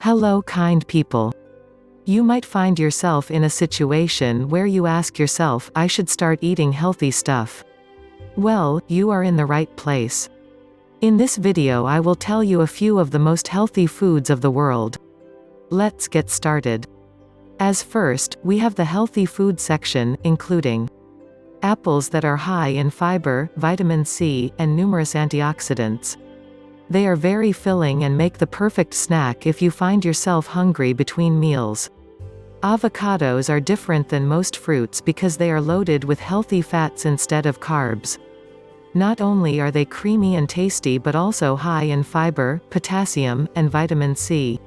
Hello, kind people. You might find yourself in a situation where you ask yourself, I should start eating healthy stuff. Well, you are in the right place. In this video I will tell you a few of the most healthy foods of the world. Let's get started. As first, we have the healthy food section, including apples that are high in fiber, vitamin C, and numerous antioxidants. They are very filling and make the perfect snack if you find yourself hungry between meals. Avocados are different than most fruits because they are loaded with healthy fats instead of carbs. Not only are they creamy and tasty but also high in fiber, potassium, and vitamin C.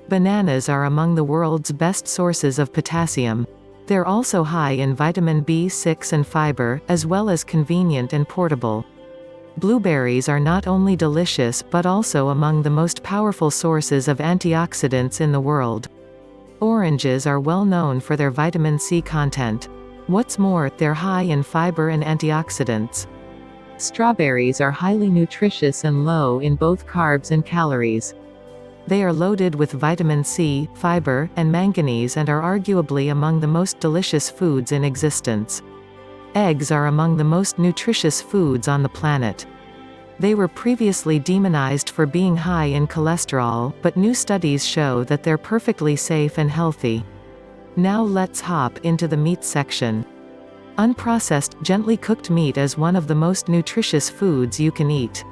Bananas are among the world's best sources of potassium. They're also high in vitamin B6 and fiber, as well as convenient and portable. Blueberries are not only delicious but also among the most powerful sources of antioxidants in the world. Oranges are well known for their vitamin C content. What's more, they're high in fiber and antioxidants. Strawberries are highly nutritious and low in both carbs and calories. They are loaded with vitamin C, fiber, and manganese and are arguably among the most delicious foods in existence. Eggs are among the most nutritious foods on the planet. They were previously demonized for being high in cholesterol, but new studies show that they're perfectly safe and healthy. Now let's hop into the meat section. Unprocessed, gently cooked meat is one of the most nutritious foods you can eat.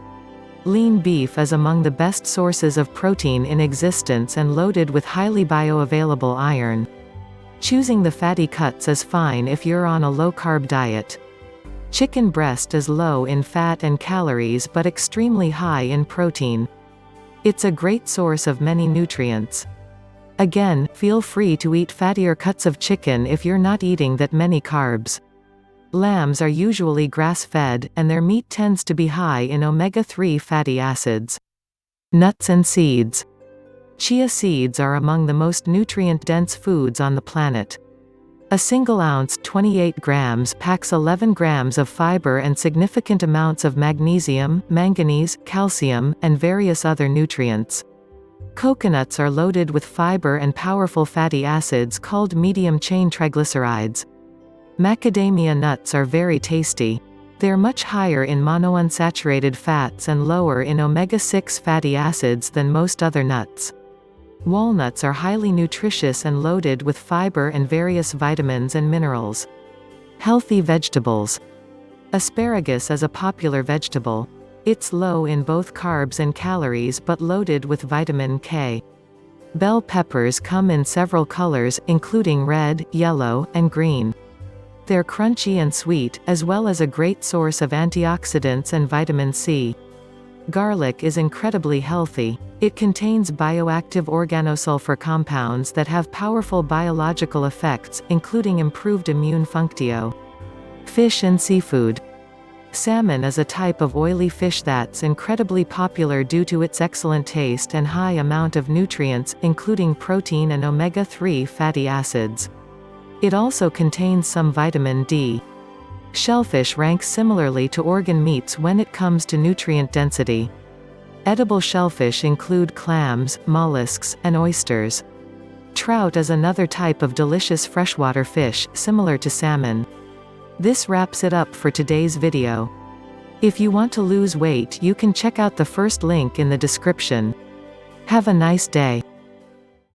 Lean beef is among the best sources of protein in existence and loaded with highly bioavailable iron. Choosing the fatty cuts is fine if you're on a low-carb diet. Chicken breast is low in fat and calories but extremely high in protein. It's a great source of many nutrients. Again, feel free to eat fattier cuts of chicken if you're not eating that many carbs. Lambs are usually grass-fed, and their meat tends to be high in omega-3 fatty acids. Nuts and seeds. Chia seeds are among the most nutrient-dense foods on the planet. A single ounce 28 grams packs 11 grams of fiber and significant amounts of magnesium, manganese, calcium, and various other nutrients. Coconuts are loaded with fiber and powerful fatty acids called medium-chain triglycerides. Macadamia nuts are very tasty. They're much higher in monounsaturated fats and lower in omega-6 fatty acids than most other nuts. Walnuts are highly nutritious and loaded with fiber and various vitamins and minerals. Healthy vegetables. Asparagus is a popular vegetable. It's low in both carbs and calories but loaded with vitamin K. Bell peppers come in several colors, including red, yellow, and green. They're crunchy and sweet, as well as a great source of antioxidants and vitamin C. Garlic is incredibly healthy. It contains bioactive organosulfur compounds that have powerful biological effects, including improved immune functio. Fish and seafood. Salmon is a type of oily fish that's incredibly popular due to its excellent taste and high amount of nutrients, including protein and omega-3 fatty acids. It also contains some vitamin D. Shellfish ranks similarly to organ meats when it comes to nutrient density. Edible shellfish include clams, mollusks, and oysters. Trout is another type of delicious freshwater fish, similar to salmon. This wraps it up for today's video. If you want to lose weight, you can check out the first link in the description. Have a nice day.